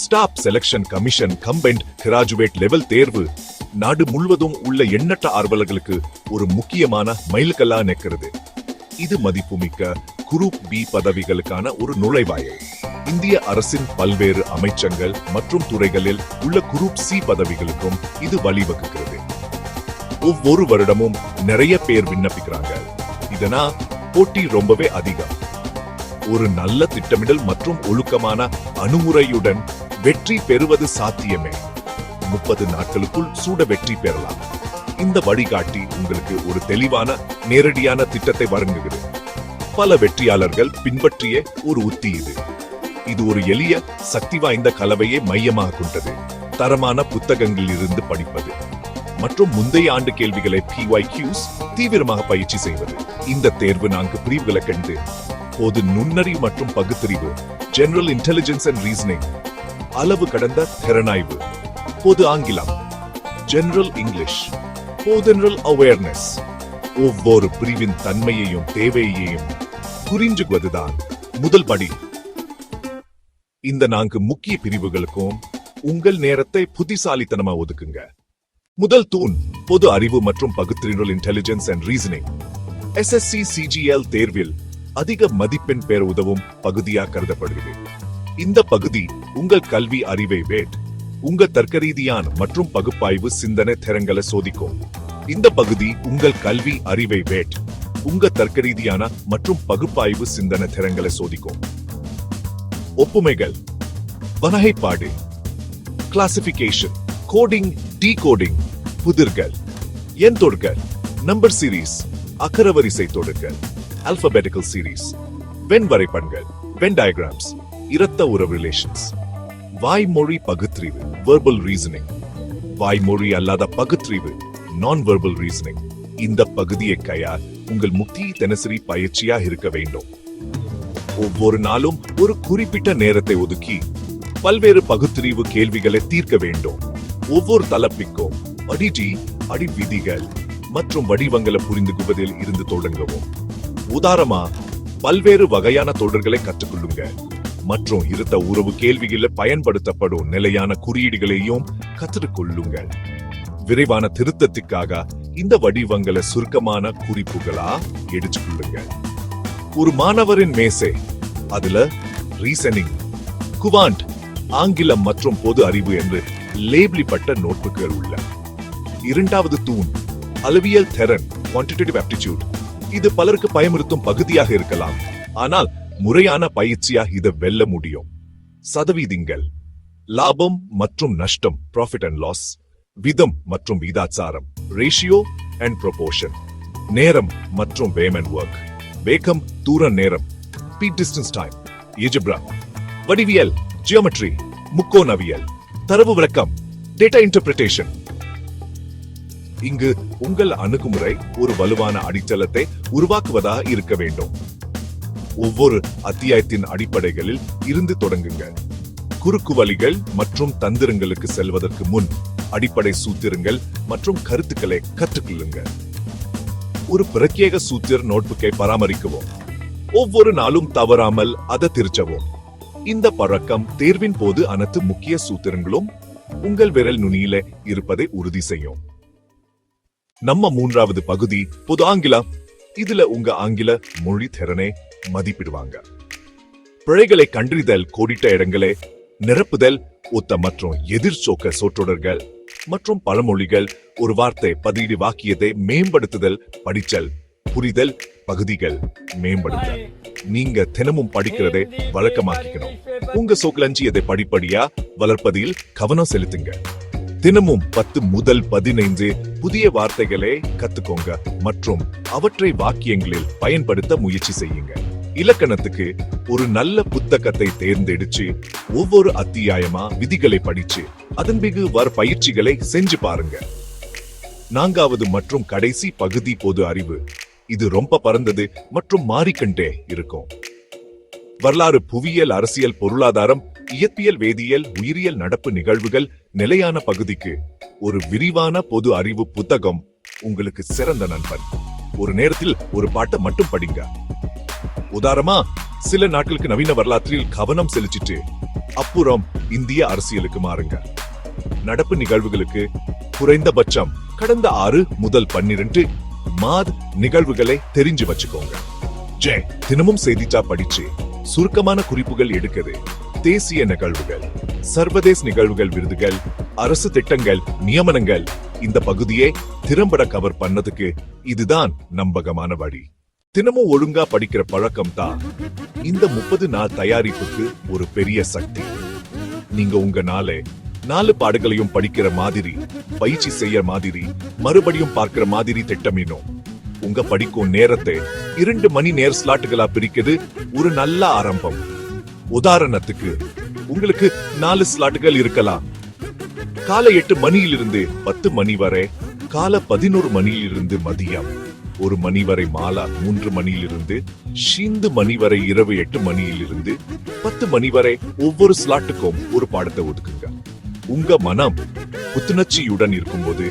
Stop selection commission combined graduate level தேர்வு நாடு முழுவதும் உள்ள எண்ணற்ற ஆர்வலர்களுக்கு ஒரு முக்கியமான மைல்கல்லா நிற்கிறது. இது மதிப்புமிக்க குரூப் பி பதவிகளுக்கான ஒரு நுழைவாயில். இந்திய அரசின் பல்வேறு அமைச்சங்கள் மற்றும் துறைகளில் உள்ள குரூப் சி பதவிகளுக்கும் இது வழிவகுக்கிறது. ஒவ்வொரு வருடமும் நிறைய பேர் விண்ணப்பிக்கிறாங்க. இதனா போட்டி ரொம்பவே அதிகம். ஒரு நல்ல திட்டமிடல் மற்றும் ஒழுக்கமான அணுகுமுறையுடன் வெற்றி பெறுவது சாத்தியமே. 30 நாட்களுக்குள் சூட வெற்றி பெறலாம். இந்த வழிகாட்டி உங்களுக்கு ஒரு தெளிவான நேரடியான திட்டத்தை வழங்குகிறது. பல வெற்றியாளர்கள் பின்பற்றிய ஒரு உத்தி இது ஒரு எளிய சக்தி வாய்ந்த கலவையை மையமாக கொண்டது. தரமான புத்தகங்களில் இருந்து படிப்பது மற்றும் முந்தைய ஆண்டு கேள்விகளை PYQs தீவிரமாக பயிற்சி செய்வது. இந்த தேர்வு 4 பிரிவுகளை கண்டு பொது நுண்ணறிவு மற்றும் பகுத்தறிவு, ஜெனரல் இன்டெலிஜென்ஸ் அண்ட் ரீசனிங், அளவு கடந்த திறனாய்வு, பொது ஆங்கிலம், ஜெனரல் இங்கிலீஷ், ஜெனரல் அவேர்னஸ். ஒவ்வொரு பிரிவின் தன்மையையும் தேவையையும் புரிஞ்சுவதுதான் முதல் படி. இந்த 4 முக்கிய பிரிவுகளுக்கும் உங்கள் நேரத்தை புத்திசாலித்தனமா ஒதுக்குங்க. முதல் தூண் பொது அறிவு மற்றும் பகுத்தறிவு, intelligence and reasoning. SSC CGL தேர்வில் அதிக மதிப்பெண் பெற உதவும் பகுதியாக கருதப்படுகிறது. இந்த பகுதி உங்கள் கல்வி அறிவை உங்க தர்க்கரீதியான மற்றும் பகுப்பாய்வு சிந்தனை திறன்களை சோதிக்கும். இந்த பகுதி உங்கள் கல்வி அறிவை உங்க தர்க்கரீதியான மற்றும் பகுப்பாய்வு சிந்தனை திறன்களை சோதிக்கும். ஒப்புமைகள், வகைப்பாடு, கிளாசிபிகேஷன், கோடிங், டீகோடிங், புதிர்கள், எண் தொடர்கள், நம்பர் சீரீஸ், அகரவரிசை தொடர்கள், ஆல்பபெட்டிக்கல் சீரீஸ், வென் வரைபடங்கள், வென் டயக்ராம்ஸ், இரத்த உறவு ரிலேஷன்ஸ், வாய்மொழி பகுத்தறிவு, வெர்பல் ரீசனிங், வாய்மொழி அல்லாத பகுத்தறிவு, நான் வெர்பல் ரீசனிங். இந்த பகுதியை கையால் உங்கள் முக்கிய தினசரி பயிற்சியா இருக்க வேண்டும். ஒவ்வொரு நாளும் ஒரு குறிப்பிட்ட நேரத்தை ஒதுக்கி பல்வேறு பகுத்தறிவு கேள்விகளை தீர்க்க வேண்டும். ஒவ்வொரு தலைப்பிற்கும் அடி விதிகள் மற்றும் வடிவங்களை புரிந்து கொள்வதில் இருந்து தொடங்கவும். உதாரணமா பல்வேறு வகையான தொடர்களை கற்றுக்கொள்ளுங்க மற்றும் இருத்த உறவு கேள்விகளை பயன்படுத்தப்படும் நிலையான குறியீடுகளையும் கற்றுக்கொள்ளுங்கள். விரைவான திருத்தத்திற்காக இந்த வடிவங்களை சுருக்கமான குறிப்புகளா எடுத்துக்கொள்ளுங்க. ஒரு மாணவரின் மேசை, அதுல ரீசனிங், குவாண்ட், ஆங்கிலம் மற்றும் பொது அறிவு என்று லேபிளிப்பட்ட நோட்புக்குகள் உள்ள. இரண்டாவது தூண் அளவியல் திறன், குவான்டிடேட்டிவ் ஆப்டிடியூட். இது பலருக்கு பயமுறுத்தும் பகுதியாக இருக்கலாம், ஆனால் முறையான பயிற்சியாக இதை வெல்ல முடியும். சதவீதங்கள், லாபம் மற்றும் நஷ்டம், ப்ராஃபிட் அண்ட் லாஸ், விதம் மற்றும் விகிதாச்சாரம், ரேஷியோ அண்ட் ப்ரொபோர்ஷன், நேரம் மற்றும் வேம் அண்ட் ஒர்க், வேகம், தூர நேரம், ஸ்பீட் டிஸ்டன்ஸ் டைம், எஜிப்ரா, வடிவியல், ஜியோமெட்ரி, முக்கோணவியல், தரவு விளக்கம், டேட்டா இன்டர்பிரேஷன். இங்கு உங்கள் அணுகுமுறை ஒரு வலுவான அடித்தளத்தை உருவாக்குவதாக இருக்க வேண்டும். ஒவ்வொரு அத்தியாயத்தின் அடிப்படைகளில் இருந்து தொடங்குங்கள். குறுக்கு வழிகள் மற்றும் தந்திரங்களுக்கு செல்வதற்கு முன் அடிப்படை சூத்திரங்கள் மற்றும் கருத்துக்களை கற்றுக்கொள்ளுங்கள். ஒரு பிரத்யேக சூத்திர நோட்புக்கை பராமரிக்கவும். ஒவ்வொரு நாளும் தவறாமல் அதை திருச்சவும். இந்த பழக்கம் தேர்வின் போது அனைத்து முக்கிய சூத்திரங்களும் உங்கள் விரல் நுனியில இருப்பதை உறுதி செய்யும். நம்ம மூன்றாவது பகுதி பொது ஆங்கிலம். இதுல உங்க ஆங்கில மொழி திறனை மதிப்பிடுவாங்க. பிழைகளை கண்டறிதல், கோடிட்ட இடங்களை நிரப்புதல், ஒத்த மற்றும் எதிர்ச்சோக்க சொற்றொடர்கள் மற்றும் பழமொழிகள், ஒரு வார்த்தை பதிலீடு வாக்கியத்தை மேம்படுத்துதல், படிச்சல், புரிதல், பகுதிகள் மேம்படுத்தல். நீங்க தினமும் படிக்கிறதை வழக்கமாக்கிக்கணும். உங்க சொற்களஞ்சியத்தை படிப்படியா வளர்ப்பதில் கவனம் செலுத்துங்க. தினமும் 10 முதல் 15 புதிய வார்த்தைகளை கத்துக்கோங்க மற்றும் அவற்றை வாக்கியங்களில் பயன்படுத்த முயற்சி செய்யுங்க. இலக்கணத்துக்கு ஒரு நல்ல புத்தகத்தை தேர்ந்தெடுத்து ஒவ்வொரு அத்தியாயமா விதிகளை படிச்சு அதன் பிறகு வர பயிற்சிகளை செஞ்சு பாருங்க. 4வது மற்றும் கடைசி பகுதி பொது அறிவு. இது ரொம்ப பரந்தது மற்றும் மாறிக்கொண்டே இருக்கும். வரலாறு, புவியியல், அரசியல், பொருளாதாரம், இயற்பியல், வேதியியல், உயிரியல், நடப்பு நிகழ்வுகள். நிலையான பகுதிக்கு ஒரு விரிவான பொது அறிவு புத்தகம் உங்களுக்கு சிறந்த நண்பன். ஒரு நேரத்தில் ஒரு பாட்டை மட்டும் படிங்க. உதாரணமா சில நாட்களுக்கு நவீன வரலாற்றில் கவனம் செலுத்திட்டு அப்புறம் இந்திய அரசியலுக்கு மாறுங்க. நடப்பு நிகழ்வுகளுக்கு குறைந்தபட்சம் கடந்த 6 முதல் 12 மாத நிகழ்வுகளை தெரிஞ்சு வச்சுக்கோங்க. தினமும் செய்தித்தாள் படிச்சு சுருக்கமான குறிப்புகள் எடுக்குது. தேசிய நிகழ்வுகள், சர்வதேச நிகழ்வுகள், விருதுகள், அரசு திட்டங்கள், நியமனங்கள், இந்த பகுதியை திறம்பட கவர் பண்ணதுக்கு இதுதான் நம்பகமான வழி. தினமும் ஒழுங்கா படிக்கிற பழக்கம் தான் இந்த 30 நாள் தயாரிப்புக்கு ஒரு பெரிய சக்தி. நீங்க உங்க 4 பாடங்களையும் படிக்கிற மாதிரி, பயிற்சி செய்யற மாதிரி, மறுபடியும் பார்க்கிற மாதிரி திட்டமிடணும். உங்க படிக்கும் நேரத்தை 2 மணி நேர ஸ்லாட்டுகளா பிரிக்கிறது ஒரு நல்ல ஆரம்பம். உதாரணத்துக்கு உங்களுக்கு 4 ஸ்லாட்டுகள் இருக்கலாம். காலை 8 மணியிலிருந்து 10 மணி வரை, காலை 11 மணியிலிருந்து மதியம் 1 மணி வரை, மாலை 3 மணியிலிருந்து ஷிந்து மணி வரை, இரவு 8 மணியிலிருந்து 10 மணி வரை ஒவ்வொரு ஸ்லாட்டுக்கும் ஒரு பாடத்தை ஒதுக்குங்க. உங்க மனம் புத்துணர்ச்சியுடன் இருக்கும்போது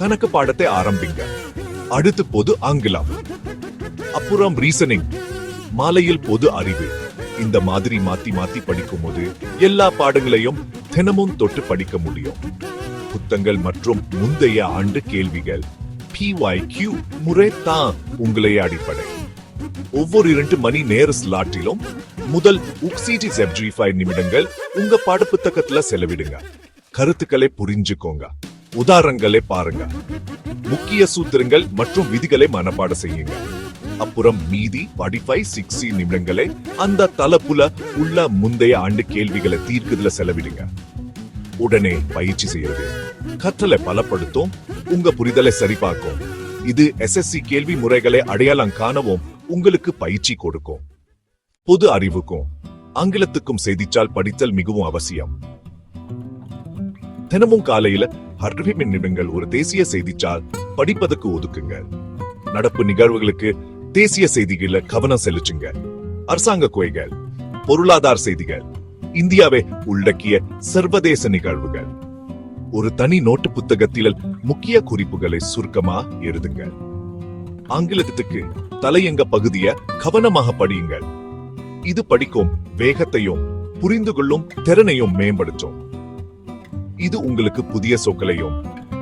கணக்கு பாடத்தை ஆரம்பிங்க. அடுத்து பொது ஆங்கிலம், அப்புறம் ரீசனிங், மாலையில் பொது அறிவு. இந்த மாதிரி மாத்தி மாத்தி படிக்கும் போது எல்லா பாடங்களையும் தினமும் தொட்டு படிக்க முடியும். புத்தகங்கள் மற்றும் முந்தைய ஆண்டு கேள்விகள் PYQ முறை தான் உங்களை அடிப்படை. ஒவ்வொரு 2 மணி நேர ஸ்லாட்டிலும் முதல் 65 நிமிடங்கள் உங்க பாடப்புத்தகத்துல செலவிடுங்க. கருத்துக்களை புரிஞ்சுக்கோங்க, உதாரணங்களை பாருங்க, முக்கிய சூத்திரங்கள் மற்றும் விதிகளை மனப்பாடம் செய்யுங்க. அப்புறம் மீதி 45-60 நிமிடங்களை அந்த தலைப்புல உள்ள முந்தைய ஆண்டு கேள்விகளை தீர்க்குதுல செலவிடுங்க. உடனே பயிற்சி செய்யறது கற்றலை பலப்படுத்தும், உங்க புரிதலை சரிபார்க்கும். இது SSC கேள்வி முறைகளை அடையாளம் காணவும் உங்களுக்கு பயிற்சி கொடுக்கும். பொது அறிவுக்கும் ஆங்கிலத்துக்கும் செய்தித்தாள் படித்தல் மிகவும் அவசியம். தினமும் காலையில 60 நிமிடங்கள் ஒரு தேசிய செய்தித்தாள் படிப்பதற்கு ஒதுக்குங்க. நடப்பு நிகழ்வுகளுக்கு தேசிய செய்திகளை கவனம் செலுத்துங்க. அரசாங்க கொள்கைகள், பொருளாதார செய்திகள், இந்தியாவை உள்ளடக்கிய சர்வதேச நிகழ்வுகள். ஒரு தனி நோட்டு புத்தகத்தில் முக்கிய குறிப்புகளை சுருக்கமா எழுதுங்க. ஆங்கிலத்துக்கு தலையங்க பகுதியை கவனமாக படியுங்கள். இது படிக்கும் வேகத்தையும் புரிந்து கொள்ளும் திறனையும் மேம்படுத்தும். இது உங்களுக்கு புதிய சொற்களையும்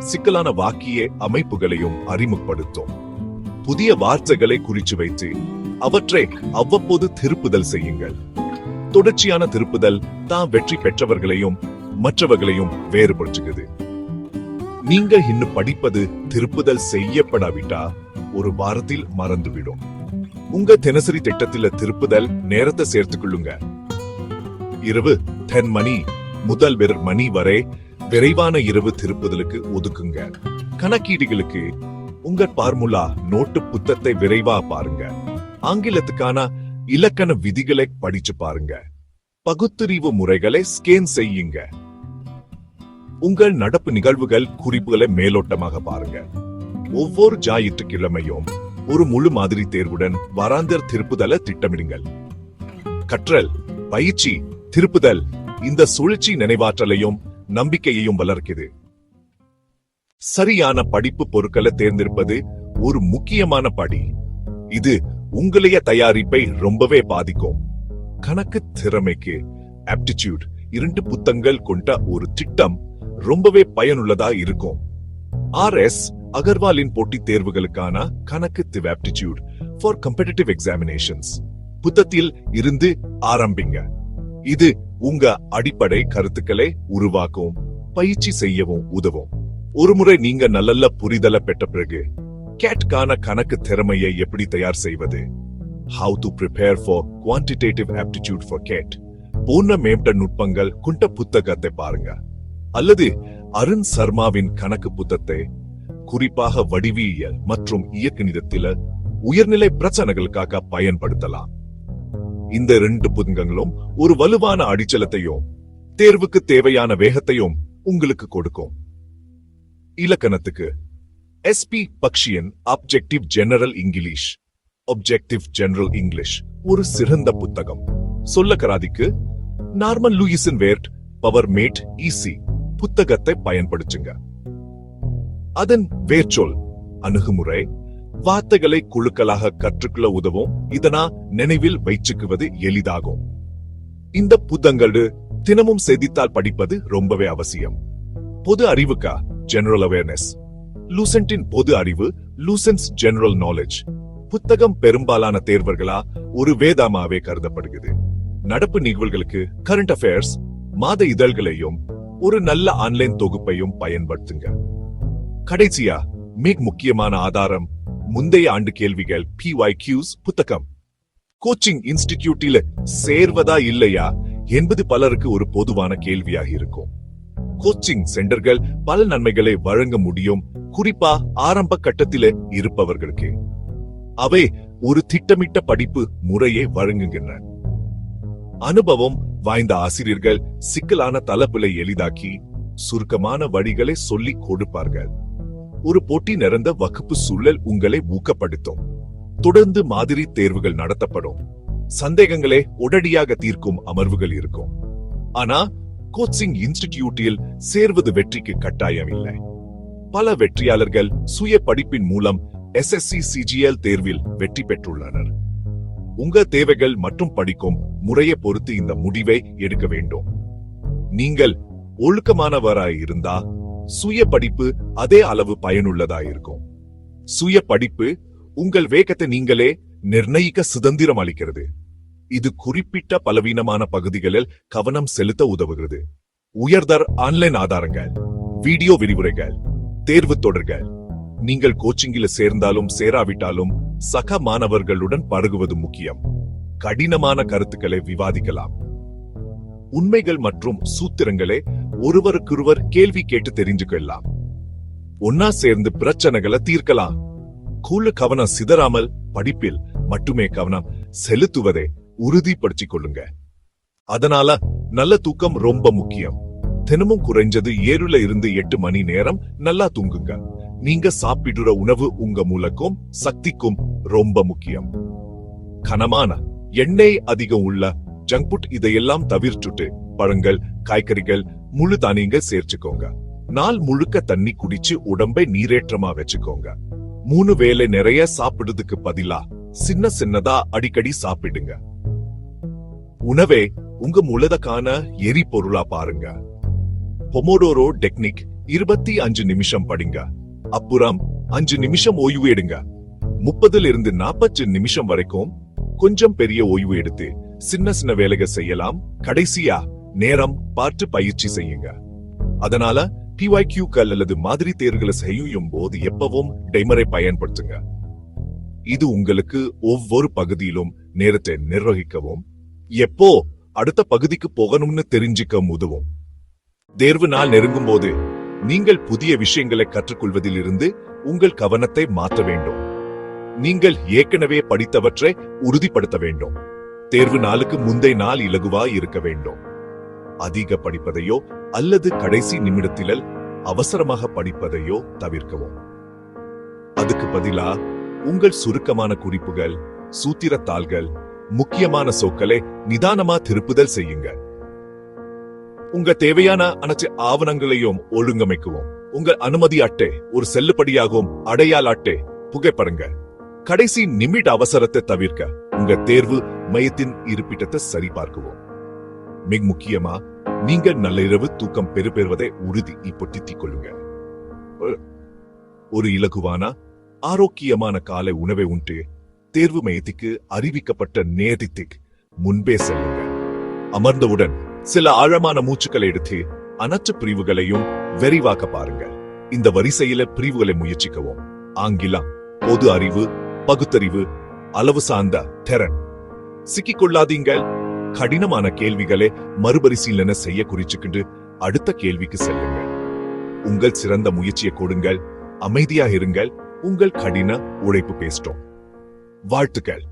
சிக்கலான வாக்கிய அமைப்புகளையும் அறிமுகப்படுத்தும். புதிய வார்த்தைகளை குறிச்சு வைத்து அவற்றை அவ்வப்போது திருப்புதல் செய்யுங்கள். தொடர்ச்சியான திருப்புதல் தான் வெற்றி பெற்றவர்களையும் மற்றவர்களையும் வேறுபடுத்துகிறது. நீங்க இன்னும் படிப்பது திருப்புதல் செய்யப்படாவிட்டா ஒரு வாரத்தில் மறந்துவிடும். உங்க தினசரி திட்டத்தில திருப்புதல் நேரத்தை சேர்த்துக் கொள்ளுங்க. இரவு 10 மணி முதல் 1 மணி வரை விரைவான இரவு திருப்புதலுக்கு ஒதுக்குங்க. கணக்கீடுகளுக்கு உங்க பார்முலா நோட்டு புத்தகத்தை விரைவா பாருங்க. ஆங்கிலத்துக்கான இலக்கண விதிகளை படிச்சு பாருங்க. பகுத்தறிவு முறைகளை ஸ்கேன் செய்யுங்க. உங்கள் நடப்பு நிகழ்வுகள் குறிப்புகளை மேலோட்டமாக பாருங்க. ஒவ்வொரு ஞாயிற்றுக்கிழமையும் ஒரு முழு மாதிரி தேர்வுடன் வாராந்திர திருப்புதலை திட்டமிடுங்கள். கற்றல், பயிற்சி, திருப்புதல் இந்த சுழற்சி நினைவாற்றலையும் நம்பிக்கையையும் வளர்க்கிறது. சரியான படிப்பு பொருட்களை தேர்ந்தெடுப்பது ஒரு முக்கியமான படி. இது உங்களைய தயாரிப்பை ரொம்பவே பாதிக்கும். கணக்கு திறமைக்கு ஆப்டிடியூட் 2 புத்தகங்கள் கொண்ட ஒரு திட்டம் ரொம்பவே பயனுள்ளதா இருக்கும். RS அகர்வாலின் போட்டித் தேர்வுகளுக்கான கணக்கு ஆப்டிடியூட் ஃபார் காம்படிட்டிவ் எக்ஸாமினேஷன்ஸ் புத்தகத்தில் இருந்து ஆரம்பிங்க. இது உங்க அடிப்படை கருத்துக்களை உருவாக்கும், பயிற்சி செய்யவும் உதவும். ஒருமுறை நீங்க நல்ல புரிதலை பெற்ற பிறகு கேட்கான கணக்கு திறமையை எப்படி தயார் செய்வது, how to prepare for quantitative aptitude for CAT போன்ற மேம்பட்ட நுட்பங்கள் கொண்ட புத்தகத்தை பாருங்க. அல்லது அருண் சர்மாவின் கணக்கு புத்தகத்தை குறிப்பாக வடிவியல் மற்றும் இயற்கணிதத்தில உயர்நிலை பிரச்சனைகளுக்காக பயன்படுத்தலாம். இந்த 2 புத்தகங்களும் ஒரு வலுவான அடிச்சலத்தையும் தேர்வுக்கு தேவையான வேகத்தையும் உங்களுக்கு கொடுக்கும். இலக்கணத்துக்கு SP பக்ஷியின் ஆப்ஜெக்டிவ் ஜெனரல் இங்கிலீஷ் ஒரு சிறந்த புத்தகம். சொல்லக்கராதிக்கு நார்மன் லூயிசன் வேர்ட் பவர் மேட் ஈசி புத்தகத்தை பயன்படுத்துங்க. அதன் வேர்ச்சொல் அணுகுமுறை வார்த்தைகளை குழுக்களாக கற்றுக்கொள்ள உதவும். இதனா நினைவில் வைச்சுக்குவது எளிதாகும். இந்த புத்தகங்கள் தினமும் செய்தித்தாள் படிப்பது ரொம்பவே அவசியம். பொது அறிவுக்கா ஜெனரல் அவேர்னஸ். லூசென்டின் பொது அறிவு, லூசென்ஸ் ஜெனரல் நாலேஜ் புத்தகம் பெரும்பாலான தேர்வர்களா ஒரு வேதாமாவே கருதப்படுகிறது. நடப்பு நிகழ்வுகளுக்கு கரண்ட் அஃபேர்ஸ் மாத இதழ்களையும் ஒரு நல்ல ஆன்லைன் தொகுப்பையும் பயன்படுத்துங்க. கடைசியா மிக முக்கியமான ஆதாரம் முந்தைய ஆண்டு கேள்விகள் PYQs புத்தகம். கோச்சிங் இன்ஸ்டிடியூட்டில சேர்வதா இல்லையா என்பது பலருக்கு ஒரு பொதுவான கேள்வியாக இருக்கும். கோச்சிங் சென்டர்கள் பல நன்மைகளை வழங்க முடியும், குறிப்பா ஆரம்ப கட்டத்திலே இருப்பவர்களுக்கு. அவை ஒரு திட்டமிட்ட படிப்பு முறையை வழங்குகின்றன. அனுபவம் வாய்ந்த ஆசிரியர்கள் சிக்கலான தலைப்புகளை எளிதாக்கி சுருக்கமான வழிகளை சொல்லிக் கொடுப்பார்கள். ஒரு போட்டி நிறைந்த வகுப்பு சூழல் உங்களை ஊக்கப்படுத்தும். தொடர்ந்து மாதிரி தேர்வுகள் நடத்தப்படும். சந்தேகங்களை உடனடியாக தீர்க்கும் அமர்வுகள் இருக்கும். ஆனா கோச்சிங் இன்ஸ்டிடியூட்டில் சேர்வது வெற்றிக்கு கட்டாயம் இல்லை. பல வெற்றியாளர்கள் சுய படிப்பின் மூலம் SSC CGL தேர்வில் வெற்றி பெற்றுள்ளனர். உங்க தேவைகள் மற்றும் படிக்கும் முறையை பொறுத்து இந்த முடிவை எடுக்க வேண்டும். நீங்கள் ஒழுக்கமானவராய் இருந்தா சுய படிப்பு அதே அளவு பயனுள்ளதா இருக்கும். சுய படிப்பு உங்கள் வேகத்தை நீங்களே நிர்ணயிக்க சுதந்திரம் அளிக்கிறது. இது குறிப்பிட்ட பலவீனமான பகுதிகளில் கவனம் செலுத்த உதவுகிறது. உயர்தர ஆன்லைன் ஆதாரங்கள், வீடியோ விரிவுரைகள், தேர்வு தொடர்கள். நீங்கள் கோச்சிங்கில் சேர்ந்தாலும் சேராவிட்டாலும் சக மாணவர்களுடன் பழகுவது முக்கியம். கடினமான கருத்துக்களை விவாதிக்கலாம். உண்மைகள் மற்றும் சூத்திரங்களை ஒருவருக்கொருவர் கேள்வி கேட்டு தெரிஞ்சுக்கலாம். ஒன்னா சேர்ந்து பிரச்சனைகளை தீர்க்கலாம். கூழ கவனம் சிதறாமல் படிப்பில் மட்டுமே கவனம் செலுத்துவதை உறுதிப்படுத்திக் கொள்ளுங்க. அதனால நல்ல தூக்கம் ரொம்ப முக்கியம். தினமும் குறைஞ்சது 7 to 8 மணி நேரம் நல்லா தூங்குங்க. நீங்க சாப்பிடுற உணவு உங்க மூலக்கும் சக்திக்கும் ரொம்ப முக்கியம். கனமான எண்ணெய் அதிகம் உள்ள ஜங்க் ஃபுட் இதையெல்லாம் தவிர்த்துட்டு பழங்கள், காய்கறிகள், முழு தானியங்கள் சேர்த்துக்கோங்க. நாள் முழுக்க தண்ணி குடிச்சு உடம்பை நீரேற்றமா வச்சுக்கோங்க. 3 வேளை நிறைய சாப்பிடுறதுக்கு பதிலா சின்னதா அடிக்கடி சாப்பிடுங்க. உணவே உங்க மூலதக்கான எரிபொருளா பாருங்க. பொமோடோரோ டெக்னிக் 25 நிமிஷம் படிங்க. அப்புறம் 5 நிமிஷம் ஓய்வு எடுங்க. 30 to 40 நிமிஷம் வரைக்கும் கொஞ்சம் பெரிய ஓய்வு எடுத்து சின்ன வேலைகள் செய்யலாம். கடைசியா நேரம் பார்த்து பயிற்சி செய்யுங்க. அதனால PYQக்கள் அல்லது மாதிரி தேர்வுகளை செய்யும் போது எப்பவும் டைமரை பயன்படுத்துங்க. இது உங்களுக்கு ஒவ்வொரு பகுதியிலும் நேரத்தை நிர்வகிக்கவும் எப்போ அடுத்த பகுதிக்கு போகணும்னு தெரிஞ்சுக்க உதவும். தேர்வு நாள் நெருங்கும் போது நீங்கள் புதிய விஷயங்களை கற்றுக்கொள்வதில் இருந்து உங்கள் கவனத்தை மாற்ற வேண்டும். நீங்கள் ஏற்கனவே படித்தவற்றை உறுதிப்படுத்த வேண்டும். தேர்வு நாளுக்கு முந்தைய நாள் இலகுவா இருக்க வேண்டும். அதிக படிப்பதையோ அல்லது கடைசி நிமிடத்தில் அவசரமாக படிப்பதையோ தவிர்க்கவும். அதுக்கு பதிலா உங்கள் சுருக்கமான குறிப்புகள், சூத்திரத்தாள்கள், முக்கியமான சொற்களை நிதானமா திருப்புதல் செய்யுங்க. உங்க தேவையான அனைத்து ஆவணங்களையும் ஒழுங்கமைக்கவும். உங்கள் அனுமதி அட்டை, ஒரு செல்லுபடியாகும் அடையாள அட்டை, புகைப்படங்க. கடைசி நிமிட அவசரத்தை தவிர்க்க உங்க தேர்வு மையத்தின் இருப்பிடத்தை சரிபார்க்கவும். மிக முக்கியமா நீங்கள் நல்ல இரவு தூக்கம் பெறுவதை உறுதிப்படுத்திக் கொள்ளுங்க. ஒரு இலகுவான ஆரோக்கியமான காலை உணவை உண்டு தேர்வு மையத்துக்கு அறிவிக்கப்பட்ட நேரத்துக்கு முன்பே செல்லுங்க. அமர்ந்தவுடன் சில ஆழமான மூச்சுக்களை எடுத்து அனைத்து பிரிவுகளையும் விரிவாக்க பாருங்க. இந்த வரிசையில பிரிவுகளை முயற்சிக்கவும். ஆங்கிலம், பொது அறிவு, பகுத்தறிவு, அளவு சார்ந்த திறன். சிக்கிக்கொள்ளாதீங்கள். கடினமான கேள்விகளை மறுபரிசீலனை செய்ய குறிச்சுக்கிட்டு அடுத்த கேள்விக்கு செல்லுங்க. உங்கள் சிறந்த முயற்சியை கொடுங்கள். அமைதியாக இருங்கள். உங்கள் கடின உழைப்பு பேசிட்டோம். வாழ்த்துக்கள்.